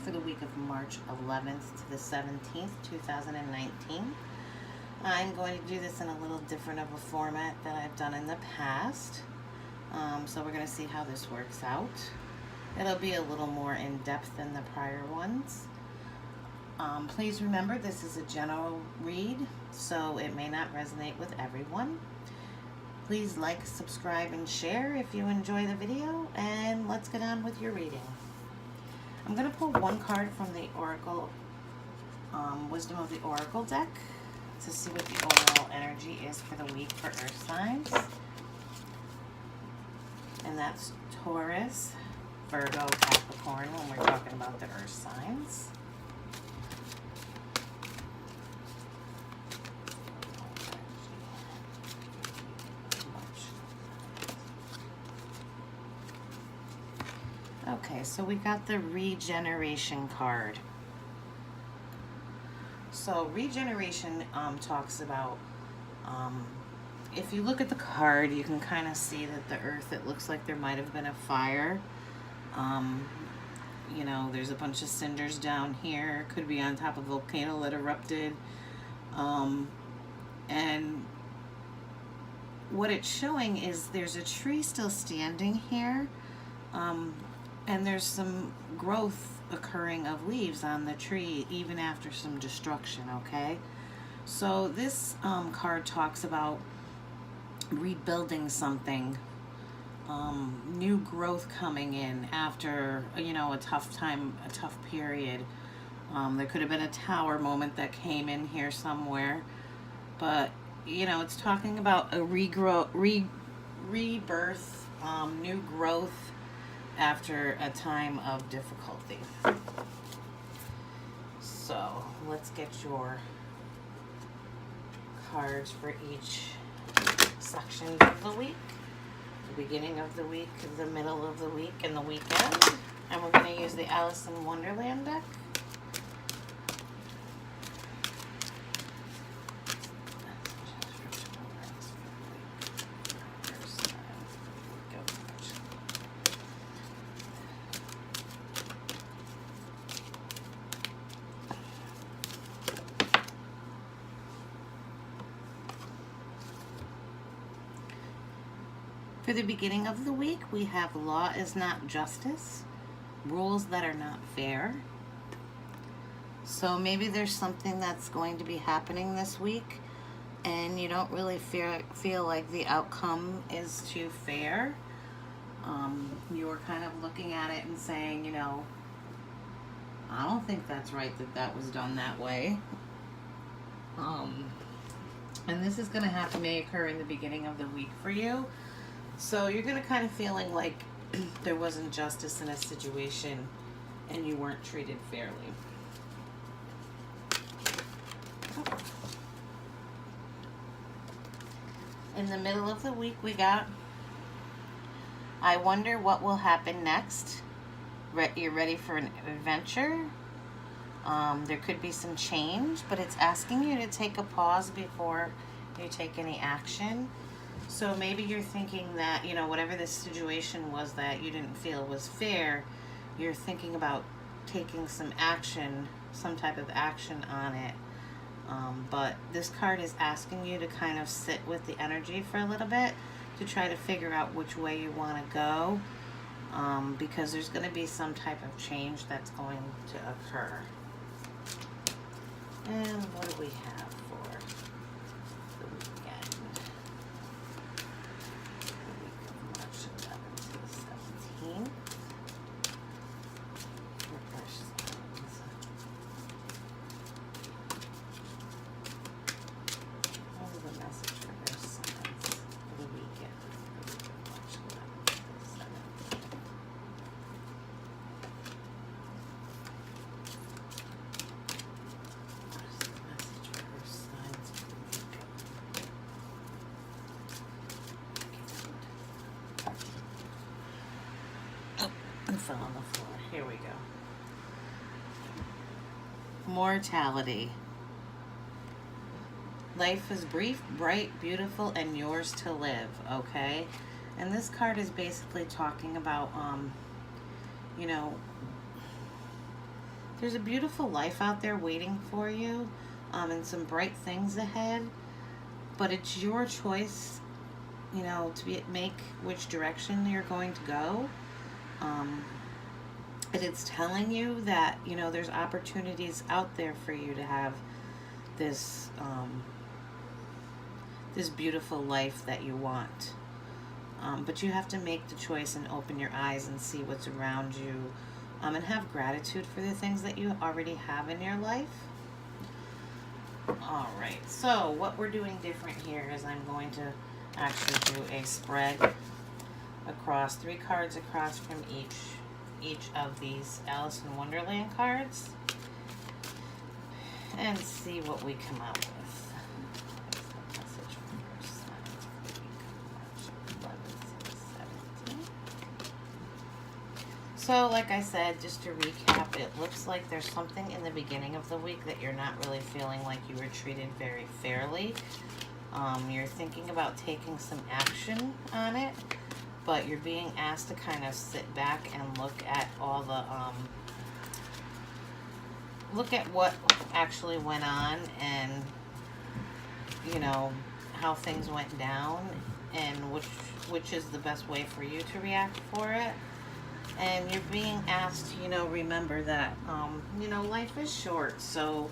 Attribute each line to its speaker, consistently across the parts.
Speaker 1: for the week of March 11th to the 17th, 2019. I'm going to do this in a little different of a format that I've done in the past. So we're going to see how this works out. It'll be a little more in-depth than the prior ones. Please remember, this is a general read, so it may not resonate with everyone. Please like, subscribe, and share if you enjoy the video, and let's get on with your reading. I'm going to pull one card from the Oracle, Wisdom of the Oracle deck to see what the overall energy is for the week for Earth signs. And that's Taurus, Virgo, Capricorn when we're talking about the Earth signs. Okay, so we got the regeneration card. So regeneration talks about, if you look at the card, you can kind of see that the earth, it looks like there might have been a fire. You know, there's a bunch of cinders down here. Could be on top of a volcano that erupted. And what it's showing is there's a tree still standing here. And there's some growth occurring of leaves on the tree even after some destruction, okay? So this card talks about rebuilding something, new growth coming in after, you know, a tough time, a tough period. There could have been a tower moment that came in here somewhere, but, you know, it's talking about a rebirth, new growth after a time of difficulty. So let's get your cards for each section of the week. The beginning of the week, the middle of the week, and the weekend. And we're going to use the Alice in Wonderland deck. For the beginning of the week, we have law is not justice, rules that are not fair. So maybe there's something that's going to be happening this week and you don't really feel like the outcome is too fair. You're kind of looking at it and saying, you know, I don't think that's right that that was done that way. And this is going to have to may occur in the beginning of the week for you. So you're going to kind of feeling like there wasn't justice in a situation and you weren't treated fairly. In the middle of the week, we got, I wonder what will happen next. You're ready for an adventure. There could be some change, but it's asking you to take a pause before you take any action. So maybe you're thinking that, you know, whatever this situation was that you didn't feel was fair, you're thinking about taking some action, some type of action on it. But this card is asking you to kind of sit with the energy for a little bit to try to figure out which way you want to go, because there's going to be some type of change that's going to occur. And what do we have for the weekend? The week of March 11th to the 17th. For Earth signs. What is the message for Earth signs for the weekend? The week of March 11th to the 17th. Fell on the floor. Here we go. Mortality. Life is brief, bright, beautiful, and yours to live, okay? And this card is basically talking about, you know, There's a beautiful life out there waiting for you, and some bright things ahead. But it's your choice, you know, to make which direction you're going to go. Um, and it's telling you that, you know, there's opportunities out there for you to have this this beautiful life that you want. But you have to make the choice and open your eyes and see what's around you, and have gratitude for the things that you already have in your life. All right, so what we're doing different here is I'm going to actually do a spread across 3 cards across from each of these Alice in Wonderland cards and see what we come out with. So, like I said, just to recap, it looks like there's something in the beginning of the week that you're not really feeling like you were treated very fairly. You're thinking about taking some action on it, but you're being asked to kind of sit back and look at all the, look at what actually went on and, you know, how things went down and which is the best way for you to react for it. And you're being asked, you know, remember that, you know, life is short, so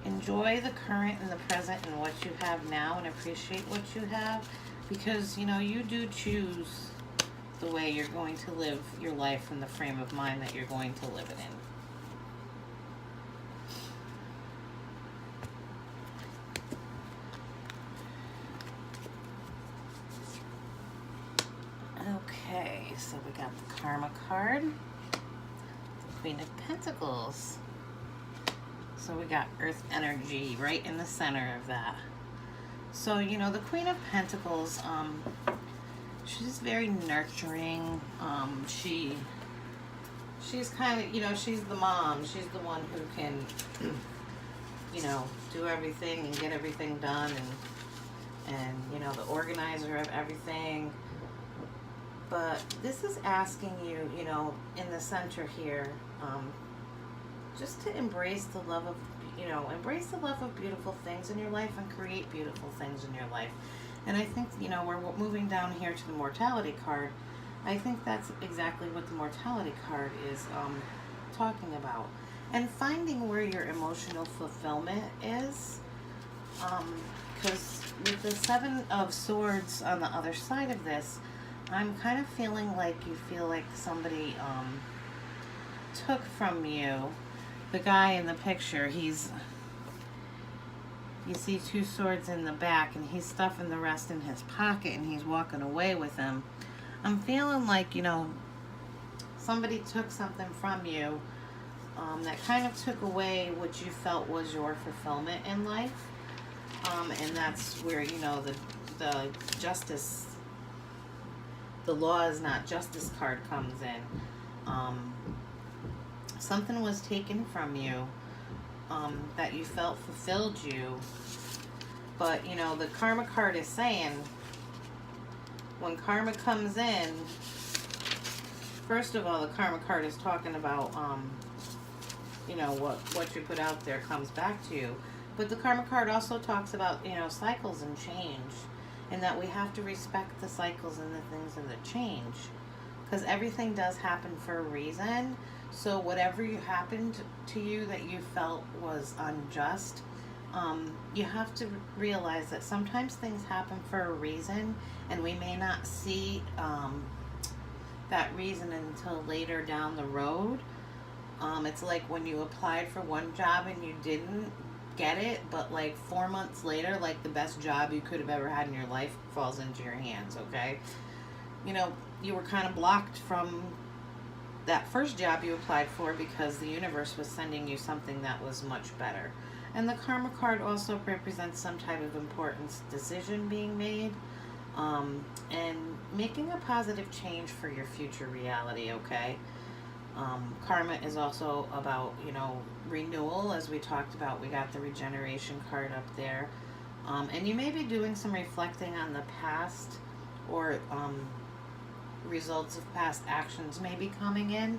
Speaker 1: enjoy the current and the present and what you have now and appreciate what you have, because, you know, you do choose the way you're going to live your life and the frame of mind that you're going to live it in. Okay, so we got the Karma card, the Queen of Pentacles. So we got Earth energy right in the center of that. So, you know, the Queen of Pentacles, she's very nurturing. She's kind of, you know, she's the mom. She's the one who can, you know, do everything and get everything done, and you know, the organizer of everything. But this is asking you, you know, in the center here, just to embrace the love of, you know, embrace the love of beautiful things in your life and create beautiful things in your life. And I think, you know, we're moving down here to the Mortality card. I think that's exactly what the Mortality card is talking about. And finding where your emotional fulfillment is. Because with the 7 of Swords on the other side of this, I'm kind of feeling like you feel like somebody took from you. The guy in the picture, you see 2 swords in the back, and he's stuffing the rest in his pocket, and he's walking away with them. I'm feeling like, you know, somebody took something from you that kind of took away what you felt was your fulfillment in life. And that's where, you know, the justice, the law is not justice card comes in. Something was taken from you that you felt fulfilled you. But, you know, the Karma card is saying, when karma comes in, first of all, the Karma card is talking about, you know, what you put out there comes back to you. But the Karma card also talks about, you know, cycles and change, and that we have to respect the cycles and the things of the change, because everything does happen for a reason. So whatever happened to you that you felt was unjust, you have to realize that sometimes things happen for a reason, and we may not see that reason until later down the road. It's like when you applied for one job and you didn't get it, but like 4 months later, like the best job you could have ever had in your life falls into your hands, okay? You know, you were kind of blocked from that first job you applied for because the universe was sending you something that was much better. And the Karma card also represents some type of important decision being made, and making a positive change for your future reality, okay? Karma is also about, you know, renewal, as we talked about. We got the regeneration card up there. And you may be doing some reflecting on the past, or results of past actions may be coming in.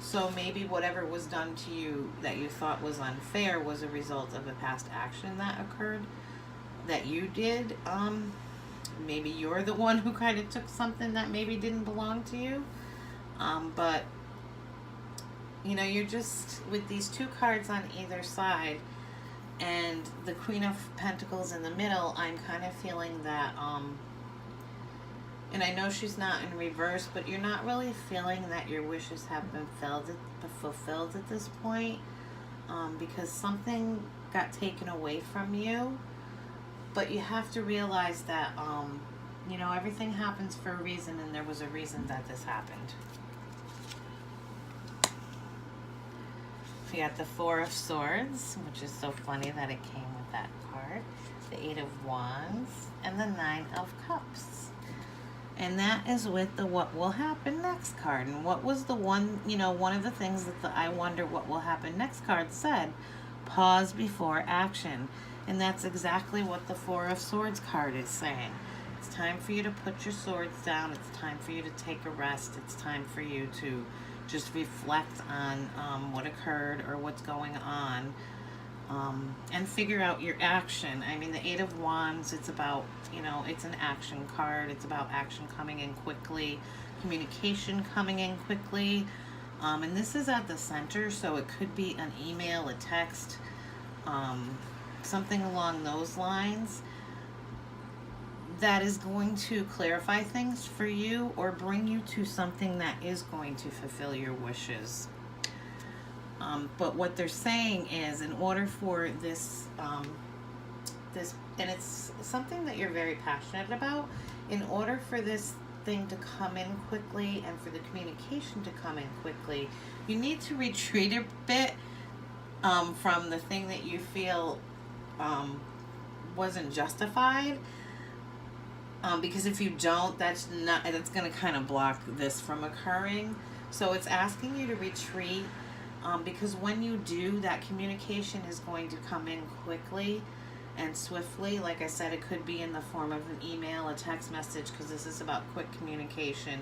Speaker 1: So maybe whatever was done to you that you thought was unfair was a result of a past action that occurred that you did. Maybe you're the one who kind of took something that maybe didn't belong to you. But, you know, you're just, with these two cards on either side and the Queen of Pentacles in the middle, I'm kind of feeling that, and I know she's not in reverse, but you're not really feeling that your wishes have been fulfilled at this point, because something got taken away from you. But you have to realize that, you know, everything happens for a reason, and there was a reason that this happened. We got the Four of Swords, which is so funny that it came with that card. The Eight of Wands, and the Nine of Cups. And that is with the what will happen next card. And what was the one, you know, one of the things that the I wonder what will happen next card said? Pause before action. And that's exactly what the Four of Swords card is saying. It's time for you to put your swords down. It's time for you to take a rest. It's time for you to just reflect on what occurred or what's going on, and figure out your action. I mean, the Eight of Wands, it's about, you know, it's an action card. It's about action coming in quickly, communication coming in quickly. And this is at the center, so it could be an email, a text, something along those lines that is going to clarify things for you or bring you to something that is going to fulfill your wishes. But what they're saying is, in order for this, and it's something that you're very passionate about, in order for this thing to come in quickly and for the communication to come in quickly, you need to retreat a bit from the thing that you feel wasn't justified. Because if you don't, that's going to kind of block this from occurring. So it's asking you to retreat, because when you do, that communication is going to come in quickly and swiftly. Like I said, it could be in the form of an email, a text message, because this is about quick communication,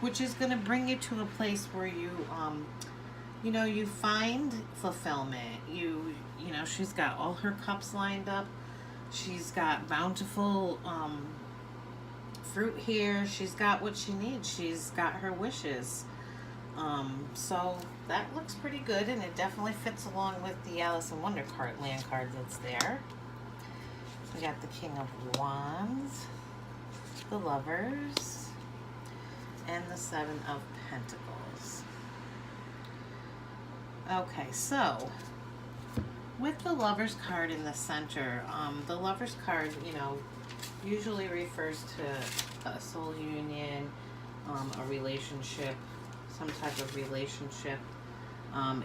Speaker 1: which is going to bring you to a place where you, you know, you find fulfillment. You know, she's got all her cups lined up. She's got bountiful fruit here. She's got what she needs. She's got her wishes. So that looks pretty good, and it definitely fits along with the Alice in Wonderland card that's there. We got the King of Wands, the Lovers, and the Seven of Pentacles. Okay, so with the Lovers card in the center, the Lovers card, you know, usually refers to a soul union, a relationship, some type of relationship,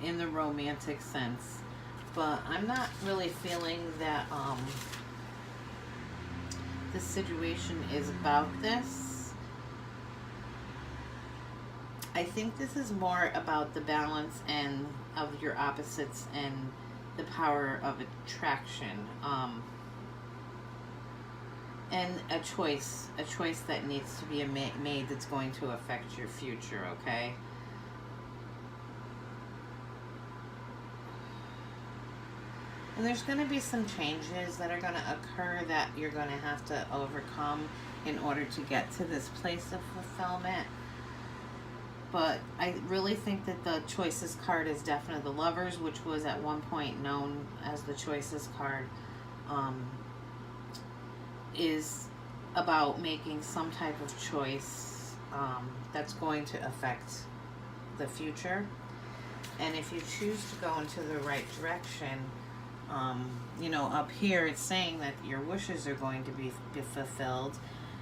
Speaker 1: in the romantic sense. But I'm not really feeling that this situation is about this. I think this is more about the balance and of your opposites and the power of attraction, and a choice that needs to be made that's going to affect your future, okay? And there's going to be some changes that are going to occur that you're going to have to overcome in order to get to this place of fulfillment. But I really think that the Choices card is definitely the Lovers, which was at one point known as the Choices card, is about making some type of choice that's going to affect the future. And if you choose to go into the right direction, you know, up here it's saying that your wishes are going to be fulfilled.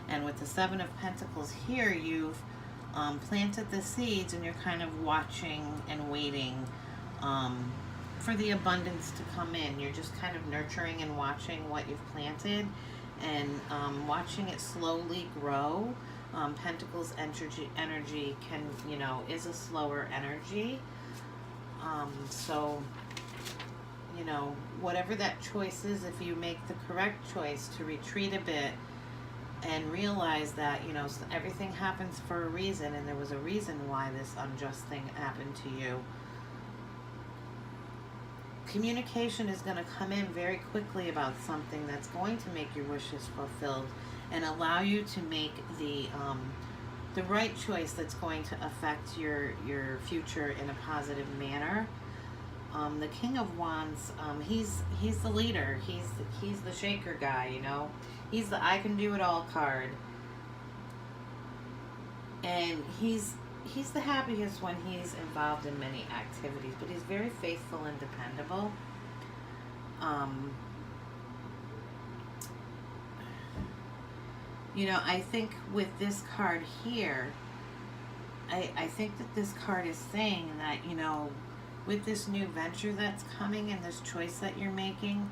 Speaker 1: And with the Seven of Pentacles here, you've planted the seeds, and you're kind of watching and waiting for the abundance to come in. You're just kind of nurturing and watching what you've planted, and watching it slowly grow. Pentacles energy can, you know, is a slower energy. So, you know, whatever that choice is, if you make the correct choice to retreat a bit and realize that, you know, everything happens for a reason, and there was a reason why this unjust thing happened to you. Communication is going to come in very quickly about something that's going to make your wishes fulfilled and allow you to make the right choice that's going to affect your future in a positive manner. The King of Wands, he's the leader. He's the shaker guy, you know. He's the I can do it all card. And he's the happiest when he's involved in many activities, but he's very faithful and dependable. You know, I think with this card here, I think that this card is saying that, you know, with this new venture that's coming and this choice that you're making,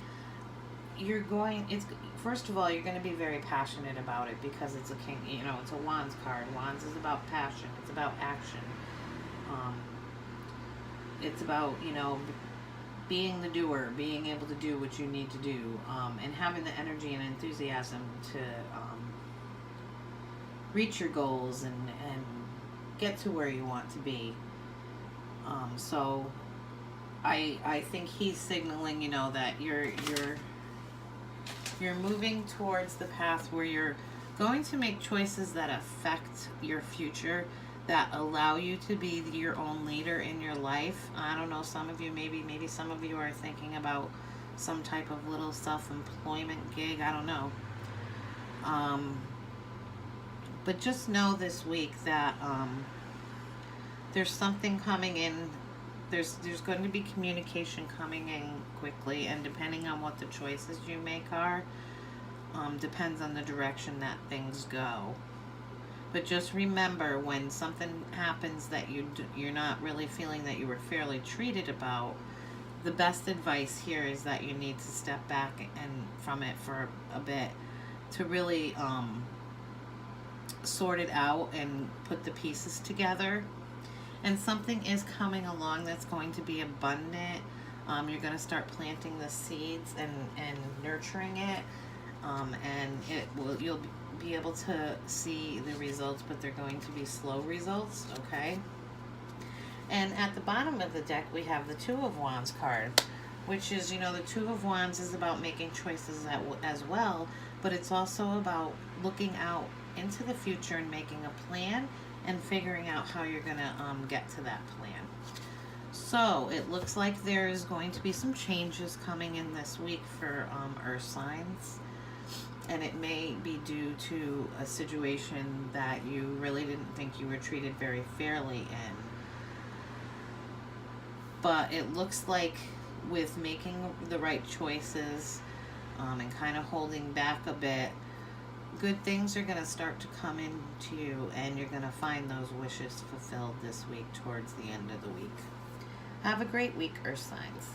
Speaker 1: first of all, you're going to be very passionate about it because it's a king, you know, it's a Wands card. Wands is about passion. It's about action. It's about, you know, being the doer, being able to do what you need to do, and having the energy and enthusiasm to reach your goals and get to where you want to be. So I think he's signaling, you know, that you're moving towards the path where you're going to make choices that affect your future, that allow you to be your own leader in your life. I don't know, some of you, maybe some of you are thinking about some type of little self-employment gig. I don't know. But just know this week that there's something coming in. There's going to be communication coming in quickly, and depending on what the choices you make are, depends on the direction that things go. But just remember, when something happens that you're not really feeling that you were fairly treated about, the best advice here is that you need to step back and from it for a bit to really sort it out and put the pieces together. And something is coming along that's going to be abundant. You're going to start planting the seeds and nurturing it, and you'll be able to see the results, but they're going to be slow results. Okay. And at the bottom of the deck, we have the Two of Wands card, which is, you know, the Two of Wands is about making choices as well, but it's also about looking out into the future and making a plan and figuring out how you're going to get to that plan. So it looks like there's going to be some changes coming in this week for earth signs, and it may be due to a situation that you really didn't think you were treated very fairly in. But it looks like with making the right choices and kind of holding back a bit, good things are going to start to come into you, and you're going to find those wishes fulfilled this week towards the end of the week. Have a great week, Earth signs.